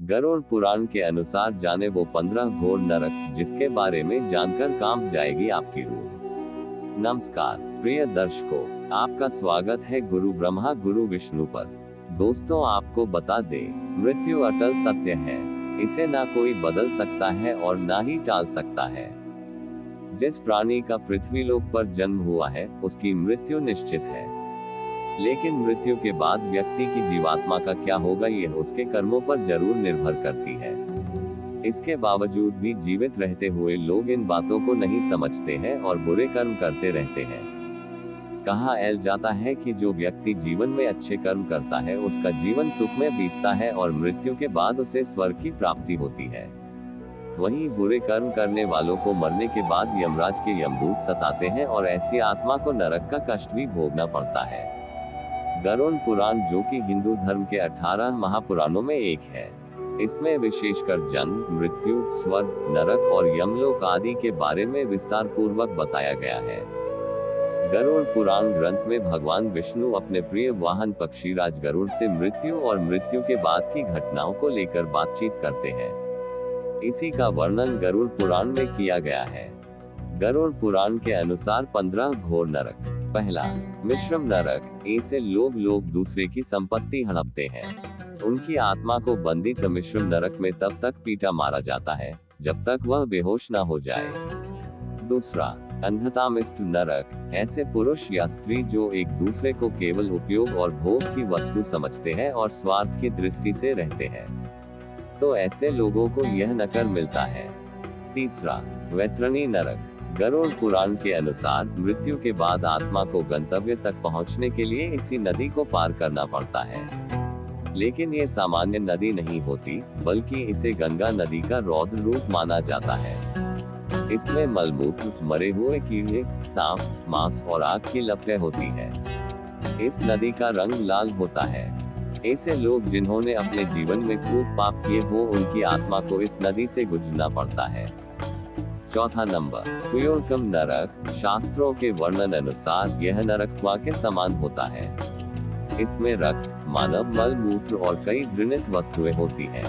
गरुड़ पुराण के अनुसार जाने वो 15 घोर नरक, जिसके बारे में जानकर कांप जाएगी आपकी रूह। नमस्कार प्रिय दर्शकों, आपका स्वागत है गुरु ब्रह्मा गुरु विष्णु पर। दोस्तों, आपको बता दें, मृत्यु अटल सत्य है, इसे ना कोई बदल सकता है और ना ही टाल सकता है। जिस प्राणी का पृथ्वीलोक पर जन्म हुआ है, उसकी मृत्यु निश्चित है। लेकिन मृत्यु के बाद व्यक्ति की जीवात्मा का क्या होगा, यह उसके कर्मों पर जरूर निर्भर करती है। इसके बावजूद भी जीवित रहते हुए लोग इन बातों को नहीं समझते हैं और बुरे कर्म करते रहते हैं। कहा जाता है कि जो व्यक्ति जीवन में अच्छे कर्म करता है, उसका जीवन सुख में बीतता है और मृत्यु के बाद उसे स्वर्ग की प्राप्ति होती है। वहीं बुरे कर्म करने वालों को मरने के बाद यमराज के यमदूत सताते हैं और ऐसी आत्मा को नरक का कष्ट भी भोगना पड़ता है। गरुड़ पुराण, जो कि हिंदू धर्म के 18 महापुराणों में एक है, इसमें विशेषकर जन्म, मृत्यु, स्वर्ग, नरक और यमलोक आदि के बारे में विस्तार पूर्वक बताया गया है। गरुड़ पुराण ग्रंथ में भगवान विष्णु अपने प्रिय वाहन पक्षी राज गरुड़ से मृत्यु और मृत्यु के बाद की घटनाओं को लेकर बातचीत करते हैं। इसी का वर्णन गरुड़ पुराण में किया गया है। गरुड़ पुराण के अनुसार 15 घोर नरक। पहला, मिश्रम नरक। ऐसे लोग दूसरे की संपत्ति हड़पते हैं। उनकी आत्मा को बंदित मिश्रम नरक में तब तक पीटा मारा जाता है जब तक वह बेहोश न हो जाए। दूसरा, अंधतामिष्ट नरक। ऐसे पुरुष या स्त्री जो एक दूसरे को केवल उपयोग और भोग की वस्तु समझते हैं और स्वार्थ की दृष्टि से रहते हैं, तो ऐसे लोगों को यह नरक मिलता है। तीसरा, वैतरणी नरक। गरुड़ पुराण के अनुसार मृत्यु के बाद आत्मा को गंतव्य तक पहुंचने के लिए इसी नदी को पार करना पड़ता है। लेकिन ये सामान्य नदी नहीं होती, बल्कि इसे गंगा नदी का रौद्र रूप माना जाता है। इसमें मलमूत्र, मरे हुए कीड़े, सांप, मांस और आग की लपटें होती है। इस नदी का रंग लाल होता है। ऐसे लोग जिन्होंने अपने जीवन में खूब पाप किए हो, उनकी आत्मा को इस नदी से गुजरना पड़ता है। चौथा नंबर, कुयोर्कम नरक। शास्त्रों के वर्णन अनुसार यह नरकवा के समान होता है। इसमें रक्त, मानव मल मूत्र और कई घृणित वस्तुएं होती हैं।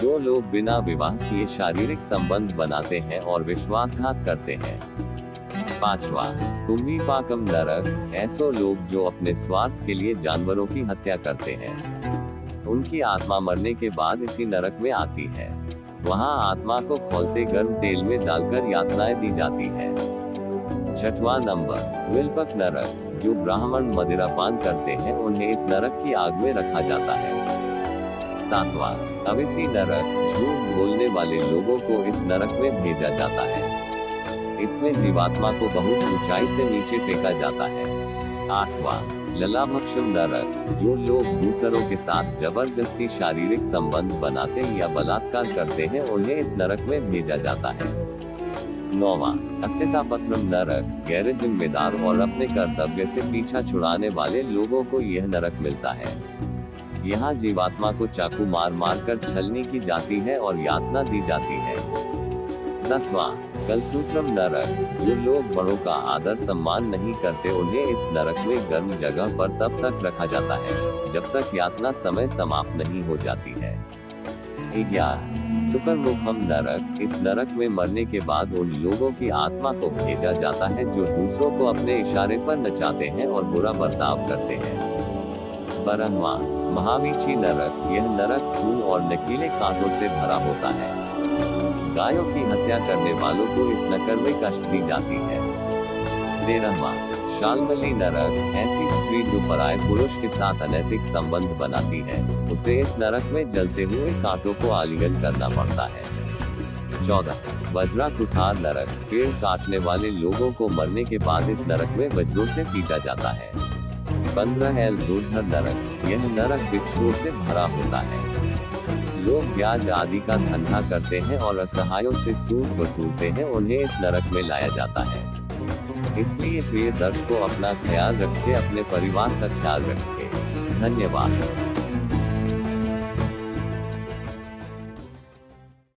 जो लोग बिना विवाह किए शारीरिक संबंध बनाते हैं और विश्वासघात करते हैं। पांचवा, तुम्बीपाकम नरक। ऐसे लोग जो अपने स्वार्थ के लिए जानवरों की हत्या करते हैं, उनकी आत्मा मरने के बाद इसी नरक में आती है। वहां आत्मा को खौलते गर्म तेल में डालकर यातनाएं दी जाती है। छठवां नंबर, विल्पक नरक। जो ब्राह्मण मदिरा पान करते हैं, उन्हें इस नरक की आग में रखा जाता है। सातवां, अविसी नरक। झूठ बोलने वाले लोगों को इस नरक में भेजा जाता है। इसमें जीवात्मा को बहुत ऊंचाई से नीचे फेंका जाता है। आठवां, ललाभक्षम नरक। जो लोग दूसरों के साथ जबरदस्ती शारीरिक संबंध बनाते या बलात्कार करते हैं, उन्हें इस नरक में भेजा जाता है। नौवां, अस्यतापत्रम नरक। गैर जिम्मेदार और अपने कर्तव्य से पीछा छुड़ाने वाले लोगों को यह नरक मिलता है। यहाँ जीवात्मा को चाकू मार मार कर छलनी की जाती है और यातना दी जाती है। 10वां, कलसूत्रम नरक। जो लोग बड़ों का आदर सम्मान नहीं करते, उन्हें इस नरक में गर्म जगह पर तब तक रखा जाता है जब तक यातना समय समाप्त नहीं हो जाती है। 11, सुकरमुखम नरक। इस नरक में मरने के बाद उन लोगों की आत्मा को भेजा जाता है जो दूसरों को अपने इशारे पर नचाते हैं और बुरा बर्ताव करते हैं। 12वां, महावीची नरक। यह नरक खून और नकीले कांटों से भरा होता है। गायों की हत्या करने वालों को इस नरक में कष्ट दी जाती है। 13वां, शाल्मली नरक। ऐसी स्त्री जो पराये पुरुष के साथ अनैतिक संबंध बनाती है, उसे इस नरक में जलते हुए कांटों को आलिंगन करना पड़ता है। 14, वज्रा कुठार नरक। पेड़ काटने वाले लोगों को मरने के बाद इस नरक में वज्रों से पीटा जाता है। 15, दूधर नरक। यह नरक बिच्छुओं से भरा होता है। लोग ब्याज आदि का धंधा करते हैं और असहायों से सूद वसूलते हैं, उन्हें इस नरक में लाया जाता है। इसलिए प्रिय दर्शकों, अपना ख्याल रखें, अपने परिवार का ख्याल रखें। धन्यवाद।